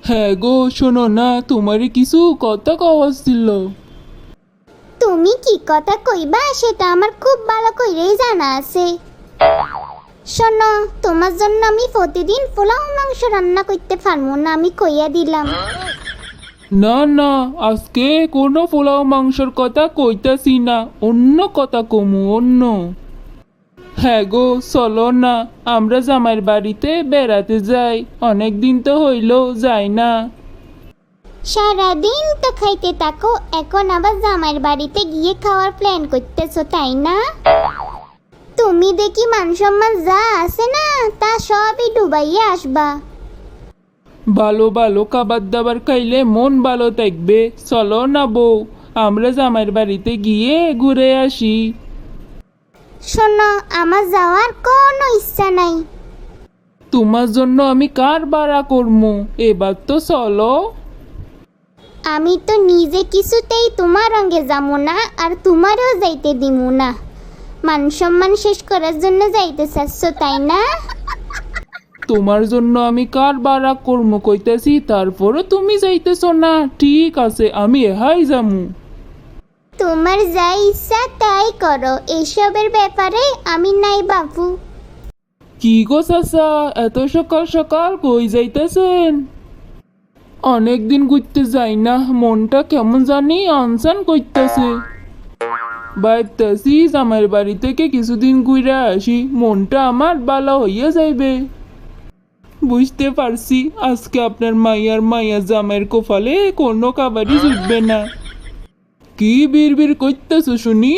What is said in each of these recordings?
হ্যাঁ গো, শোনো না, তোমারই কিছু কথা কওয়া ছিল। তুমি কি কথা কইবা সেটা আমার খুব ভালো কইরেই জানা আছে। শোনো, তোমার জন্য আমি প্রতিদিন পোলাও মাংস রান্না করতে পারবো না, আমি কইয়া দিলাম। না না, আজকে কোনো পোলাও মাংসর কথা কইতাছি না, অন্য কথা কমু, অন্য। হ্যাঁ গো, চলো না, আমরা জামাইয়ের বাড়িতে বেড়াতে যাই, অনেক দিন তো হইলো যাই না। সারাদিন তো খাইতে থাকো, এখন আবার জামাইয়ের বাড়িতে গিয়ে খাওয়ার প্ল্যান করতেছো, তাই না? তুমি দেখি মান সম্মান যা আছে না তা সবই ডুবাইয়ে আসবা। ভালো ভালো খাবার দাবার খাইলে মন ভালো থাকবে, চলো না বউ, আমরা জামাইয়ের বাড়িতে গিয়ে ঘুরে আসি। শোনো, আমার যাওয়ার কোনো ইচ্ছা নাই। তোমার জন্য আমি কার ভাড়া করবো, এবার তো চলো। আমি তো নিজে কিছুতেই তোমার রঙে যাবো না, আর তোমারও যাইতে দিমু না। মান সম্মান শেষ করার জন্য যাইতে চাচ্ছ, তাই না? তোমার জন্য আমি কার ভাড়া করবো কইতাছি, তারপরও তুমি যাইতেছো না। ঠিক আছে, আমি এহাই যামু। তোমার যা ইচ্ছা তাই করো, এসবের ব্যাপারে আমি নাই বাবু। কি গো চাচা, এত সকাল সকাল কই যাইতেছেন? অনেক দিন ঘুরতে যাই না, মনটা কেমন জানি আনসান করতেছে। ভাবতেছি জামাইয়ের বাড়ি থেকে কিছুদিন ঘুরে আসি, মনটা আমার ভালো হইয়া যাইবে। বুঝতে পারছি আজকে আপনার মাইয়া জামাইয়ের কপালে কোনো খাবারই জুটবে না। কি বিড়বিড় করতেছো শুনি?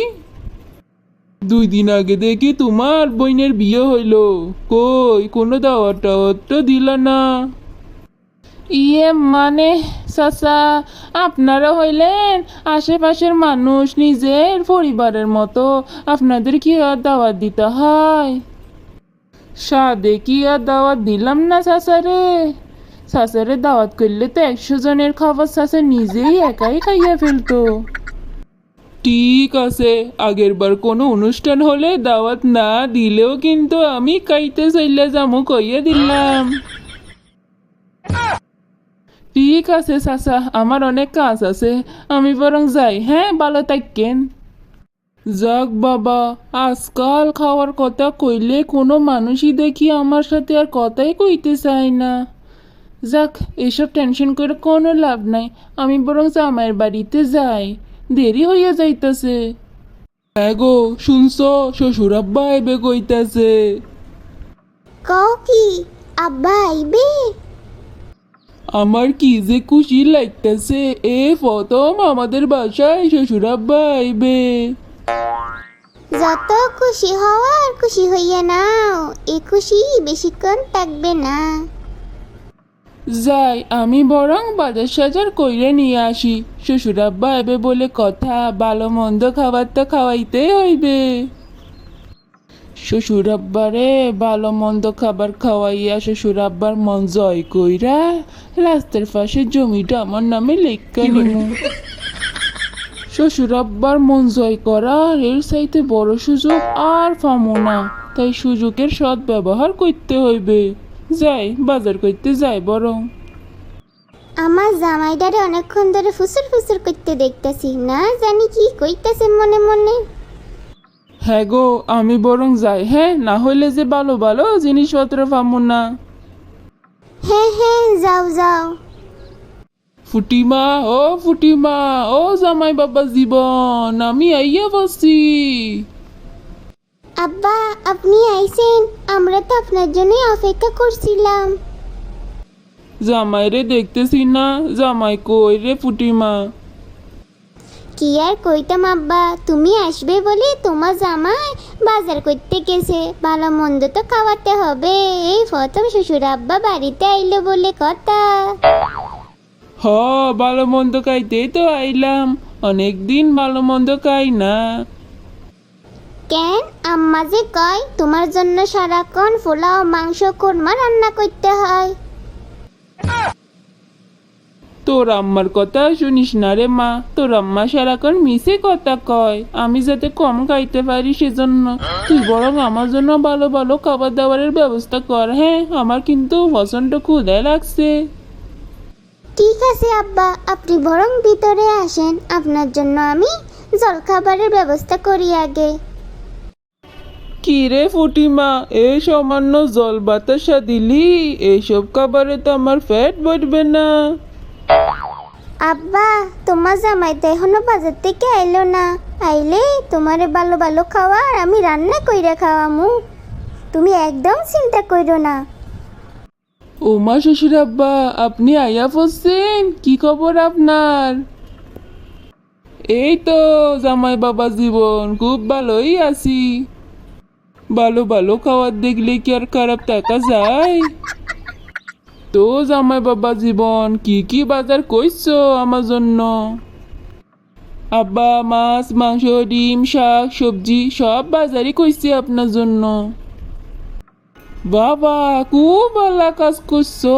2 দিন আগে দেখি তোমার বোনের বিয়ে হইলো, কই কোনো দাওয়াত টাওয়াত তো দিলা না। ইয়ে মানে চাচা, আপনারা হইলেন আশেপাশের মানুষ, নিজের পরিবারের মতো, আপনাদের কি আর দাওয়াত দিতে হয়? সাদে কি আর দাওয়াত দিলাম না চাচারে? চাচারে দাওয়াত করলে তো 100 জনের খাবার চাচা নিজেই একাই খাইয়া ফেলতো। ঠিক আছে, আগের বার কোনো অনুষ্ঠান হলে দাওয়াত না দিলেও কিন্তু আমি খাইতে চাইলে যামু কইয়া দিলাম। ঠিক আছে চাচা, আমার অনেক কাজ আছে, আমি বরং যাই। হ্যাঁ, ভালো থাকেন। যাক বাবা, আজকাল খাওয়ার কথা কইলে কোনো মানুষই দেখি আমার সাথে আর কথাই কইতে চায় না। যাক, এসব টেনশন করে কোনো লাভ নাই, আমি বরং জামাইয়ের বাড়িতে যাই, দেরি হইয়া যাইতাছে। হ্যাঁ গো, শুনছো, শ্বশুর আব্বা আইবে কইতাছে। কও কি, আব্বা আইবে? আমার কি যে খুশি লাগতেছে, এ প্রথম আমাদের বাসায় শ্বশুর আব্বা আইবে। যত খুশি হওয়ার খুশি হইয়া নাও, এ খুশি বেশিক্ষণ থাকবে না। যাই, আমি বরং বাজার সাজার কইরে নিয়ে আসি, শ্বশুর আব্বা আইবে বলে কথা, ভালো মন্দ খাবার তো খাওয়াইতেই হইবে। শ্বশুর আব্বারে ভালো মন্দ খাবার খাওয়াইয়া শ্বশুর আব্বার মন জয় কইরা রাস্তার পাশে জমিটা আমার নামে লেখা নিমু। শ্বশুর আব্বার মন জয় করার এর চাইতে বড় সুযোগ আর পামো না, তাই সুযোগের সৎ ব্যবহার করতে হইবে। যাই, বাজার করতে যাই বরং। আমার জামাইদারে অনেকক্ষণ ধরে ফুসুর ফুসুর করতে দেখতেছি, না জানি কি কইতেছে মনে মনে। হ্যাঁ গো, আমি বরং যাই, হ্যাঁ, না হইলে যে ভালো ভালো জিনিসপত্র পামো না। হ্যাঁ হ্যাঁ, যাও যাও। ফুটিমা, ও ফুটিমা, ও জামাই বাবা জীবন, আমি আইয়া বসছি। আব্বা, আপনি আইছেন? আমরা তো আপনার জন্যই অপেক্ষা করছিলাম। জামাই রে দেখতেছি না, জামাই কই রে ফুটিমা? কি আর কইতাম আব্বা, তুমি আসবে বলে তোমার জামাই বাজার করতে গেছে, ভালো মন্দ তো খাওয়াতে হবে, এই প্রথম শ্বশুর আব্বা বাড়িতে আইলো বলে কথা। হ, ভালো মন্দ খাইতেই তো আইলাম, অনেকদিন ভালো মন্দ খাই না। কেন, আম্মা যে কয় তোমার জন্য সারাক্ষণ পোলাও মাংস কোরমা রান্না করতে হয়। তোর আম্মার কথা শুনিস না রে মা, তোর আম্মা সারাক্ষণ মিশে কথা কয়, আমি যাতে কম খাইতে পারি সেজন্য। তুই বরং আমার জন্য ভালো ভালো খাবার দাবারের ব্যবস্থা কর। হ্যাঁ, আমার কিন্তু প্রচণ্ড ক্ষুধা লাগছে। ঠিক আছে আব্বা, আপনি বরং ভিতরে আসেন, আপনার জন্য আমি জলখাবারের ব্যবস্থা করি আগে। কি রে ফুটিমা, এই সামান্য জল বাতাসা দিলি? এইসব খাবারে তো আমার পেট ভরবে না। আব্বা, তোমার জামাই তো এখনো বাজার থেকে আইলো না, আইলে তোমারে ভালো ভালো খাওয়ার আমি রান্না কইরা খাওয়ামু, তুমি একদম চিন্তা কইরো না। ও মা, শ্বশুর আব্বা, আপনি আইয়া পড়ছেন? কি খবর আপনার? এই তো জামাই বাবা জীবন, খুব ভালোই আছি। ভালো ভালো খাবার দেখলে কি আর খারাপ থাকা যায়? তো জামাই বাবা জীবন, কি কি বাজার কইছো আমার জন্য? আব্বা, মাছ মাংস ডিম শাক সবজি সব বাজারই কইছি আপনার জন্য। বাবা, খুব ভালো কাজ করছো।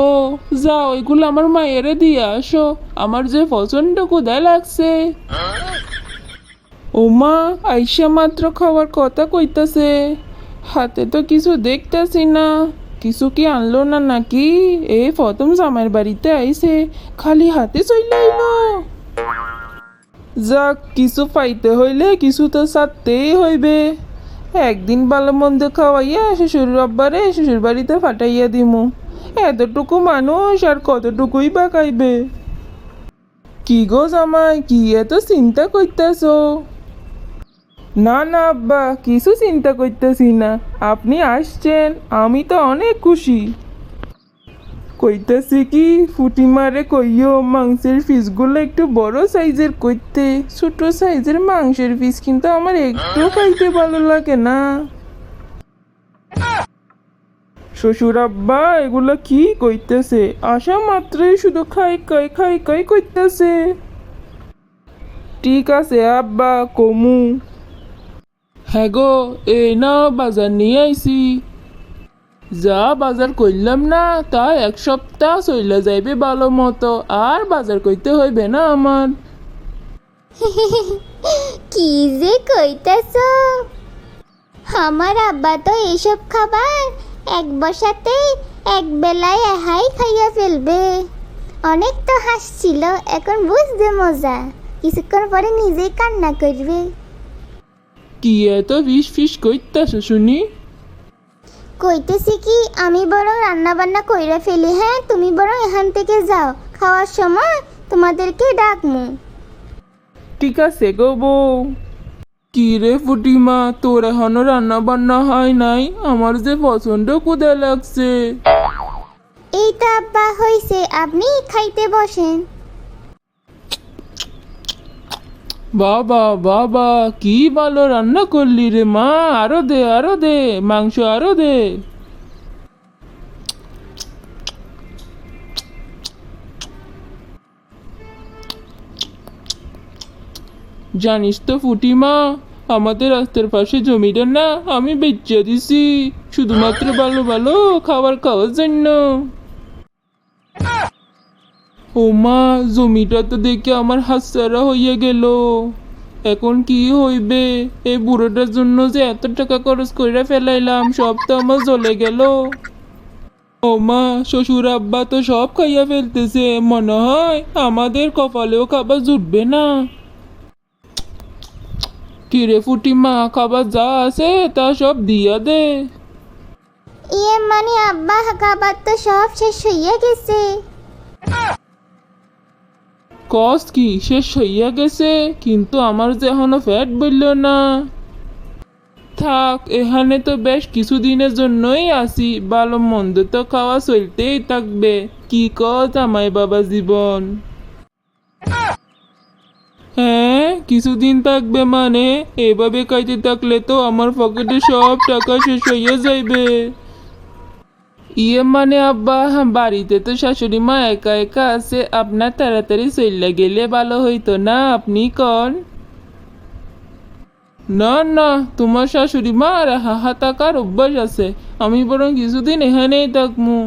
যাও, এগুলো আমার মায়েরে দিয়ে আসো, আমার যে প্রচন্ড ক্ষুধা লাগছে। ও মা, আইসা মাত্র খাওয়ার কথা কইতাছে, হাতে তো কিছু দেখতাছি না। কিছু কি আনলো না নাকি? এই প্রথম জামাইয়ের বাড়িতে আইছে, খালি হাতে চলে আইলো। যাক, কিছু পাইতে হইলে কিছু তো সারতেই হইবে। একদিন ভালো মন্দ খাওয়াইয়া শ্বশুর আব্বারে শ্বশুর বাড়িতে ফাটাইয়া দিমু। এতটুকু মানুষ আর কতটুকুই বা খাইবে। কি গো জামাই, কি এত চিন্তা করতেছো? না না আব্বা, কিছু চিন্তা করতেছি না। আপনি আসছেন, আমি তো অনেক খুশি। কইতাছি কি, ফুটিমারে কইও মাংসের পিসগুলো একটু বড় সাইজের করতে। ছোট সাইজের মাংসের পিস কিন্তু আমার একটু খাইতে ভালো লাগে না। শ্বশুর আব্বা এগুলো কি কইতেছে? আসা মাত্রই শুধু খাই খাই খাই খাই কইতেছে। ঠিক আছে আব্বা, কমু। হ্যাঁ গো, এই না বাজার নিয়ে আইছি। যা বাজার করলাম না, তা এক সপ্তাহ চইলা যাইবে ভালো মতো, আর বাজার করতে হইবে না আমার। কি যে কইতাছ, আমার আব্বা তো এইসব খাবার এক বসাতে এক বেলায় এহাই খাইয়া ফেলবে। অনেক তো হাসছিল, এখন বুঝবে মজা, কিছুক্ষণ পরে নিজেই কান্না করবে। কি এত ফিস ফিস কইতাছ শুনি? কইতেছি কি, আমি বরং রান্না বান্না কইরা ফেলি। হ্যাঁ, তুমি বরং এখান থেকে যাও, খাওয়ার সময় তোমাদেরকে ডাকমু। ঠিক আছে গো বউ। কি রে ফুটিমা, তোর এখনো রান্না বান্না হয় নাই? আমার যে প্রচন্ড ক্ষুধা লাগছে। এই তো আব্বা হইছে, আপনি খাইতে বসেন। বাবা বাবা, কি ভালো রান্না করলি রে মা, আরো দে আরো দে, মাংস আরো দে। জানিস তো ফুটিমা, আমাদের রাস্তার পাশে জমিটা না আমি বেচে দিছি, শুধুমাত্র ভালো ভালো খাবার খাওয়ার জন্য। ও মা, জমিটা তো দেখে আমার হাতছাড়া হইয়া গেল। এখন কি হইবে? এই বুড়োটার জন্য যে এত টাকা খরচ করে ফেলাইলাম, সব তো আমার জ্বলে গেল। ও মা, শ্বশুর আব্বা তো সব খাইয়া ফেলতেছে, মনে হয় আমাদের কপালেও খাবার জুটবে না। কিরে ফুটিমা, খাবার যা আছে তা সব দিয়া দে। ইয়ে মানে আব্বা, খাবার তো সব শেষ হইয়া গেছে। কস কি শেষ হইয়া গেছে? কিন্তু আমার যে এখনো ফ্যাট বলল না। থাক, এখানে তো বেশ কিছুদিনের জন্যই আসি, ভালো মন্দ তো খাওয়া চলতেই থাকবে। কি কস আমাই বাবা জীবন? হ্যাঁ, কিছুদিন থাকবে মানে? এভাবে খাইতে থাকলে তো আমার পকেটে সব টাকা শেষ হইয়া যাইবে। ইয়ে মানে আব্বা, বাড়িতে তো শাশুড়ি মা একা একা আছে, আপনার তাড়াতাড়ি চইলা গেলে ভালো হইতো না, আপনি কন? না না, তোমার শাশুড়ি মা আর হাহা থাকার অভ্যাস আছে, আমি বরং কিছুদিন এখানেই থাকমু।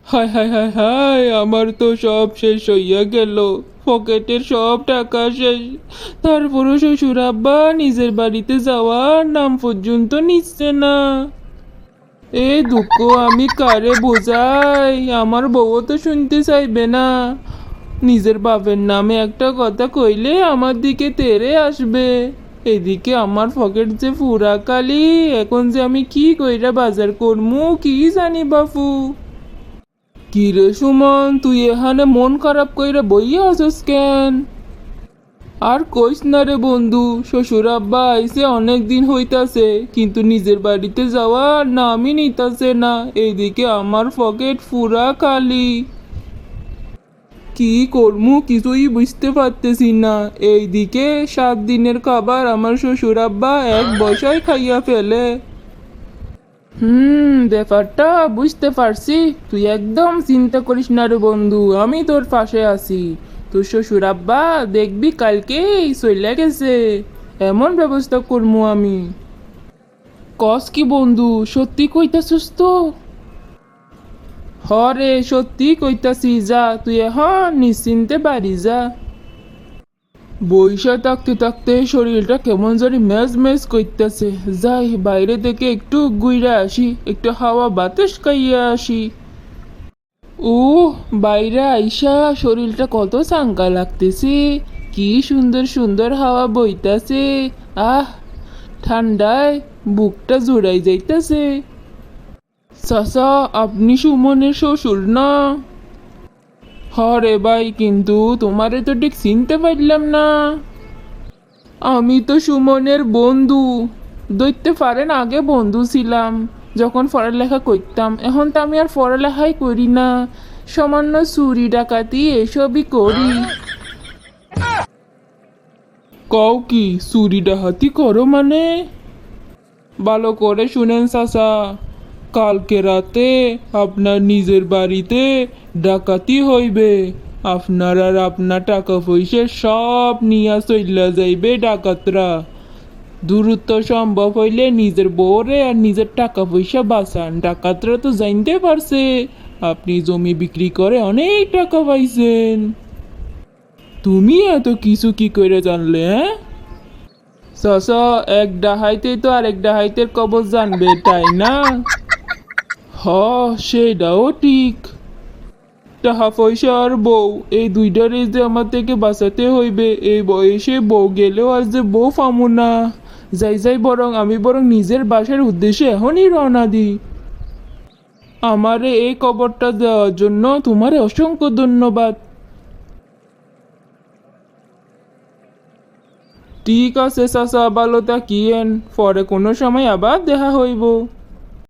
হায় হায় হায় হায়, আমার তো সব শেষ হইয়া গেল, পকেটের সব টাকা শেষ। তারপরও শ্বশুর আব্বা নিজের বাড়িতে যাওয়ার নাম পর্যন্ত নিচ্ছে না। এ দুঃখ আমি কারে বোঝাই, আমার বউও তো শুনতে চাইবে না। নিজের বাপের নামে একটা কথা কইলে আমার দিকে তেড়ে আসবে। এদিকে আমার পকেট যে পুরা কালি, এখন যে আমি কি কইরা বাজার করমু কি জানি বাপু। কি রে সুমন, তুই এখানে মন খারাপ কইরা বইয়া আছিস কেন? আর কইস না রে বন্ধু, শ্বশুর আব্বা আইসে অনেক দিন হইতাছে, কিন্তু নিজের বাড়িতে যাওয়ার নামই নিতাছে না। এইদিকে আমার পকেট পুরা খালি। কি করমু কিছুই বুঝতে পারতেছি না। এইদিকে 7 দিনের খাবার আমার শ্বশুর আব্বা এক বসায় খাইয়া ফেলে। ব্যাপারটা বুঝতে পারছি। তুই একদম চিন্তা করিস না রে বন্ধু, আমি তোর পাশে আছি। তোর শ্বশুর আব্বা দেখবি কালকেই চলে গেছে, এমন ব্যবস্থা করবো আমি। কস কি বন্ধু, সত্যি কইতাছিস তো? হরে সত্যি কইতাছি, যা তুই এখন নিশ্চিন্তে বাড়ি যা। বইসা থাকতে থাকতে শরীরটা কেমন জানি মেজ মেজ করতেছে। যাই বাইরে থেকে একটু ঘুইরা আসি, একটু হাওয়া বাতাস খাইয়া আসি। ও, বাইরে আইসা শরীরটা কত চাঙ্গা লাগতেছে। কি সুন্দর সুন্দর হাওয়া বইতাছে। আহ, ঠান্ডায় বুকটা জুড়াই যাইতাছে। চাচা, আপনি সুমনের শ্বশুর না? হরে ভাই, কিন্তু তোমারে তো ঠিক চিনতে পারলাম না। আমি তো সুমনের বন্ধু। দৈত্যে পারেন আগে বন্ধু ছিলাম, যখন পড়ালেখা করতাম। এখন তো আমি আর পড়ালেখাই করি না, সামান্য চুরি ডাকাতি এসবই করি। কও কি, চুরি ডাকাতি করো মানে? ভালো করে শুনেন চাচা, কালকে রাতে আপনার নিজের বাড়িতে ডাকাতি হইবে। আপনার আর আপনার টাকা পয়সা সব নিয়া চইলা যাইবে ডাকাতরা। দূরত্ব সম্ভব হইলে নিজের বউরে আর নিজের টাকা পয়সা বাঁচান। ডাকাতরা তো জানতে পারছে আপনি জমি বিক্রি করে অনেক টাকা পাইছেন। তুমি এত কিছু কি করে জানলে, হ্যাঁ? চাচা, এক ডাহাইতে তো আরেক ডাহাইতের কবর জানবে, তাই না? হ, সেটাও ঠিক। টাকা পয়সা আর বউ, এই দুইটারে যে আমার থেকে বাঁচাতে হইবে। এই বয়সে বউ গেলেও আর যে বউ পামু না। যাই যাই, আমি বরং নিজের বাসার উদ্দেশ্যে এখনই রওনা দিই। আমারে এই কবরটা দেওয়ার জন্য তোমারে অসংখ্য ধন্যবাদ। ঠিক আছে চাচা, ভালো থাকিয়েন, পরে কোনো সময় আবার দেখা হইব।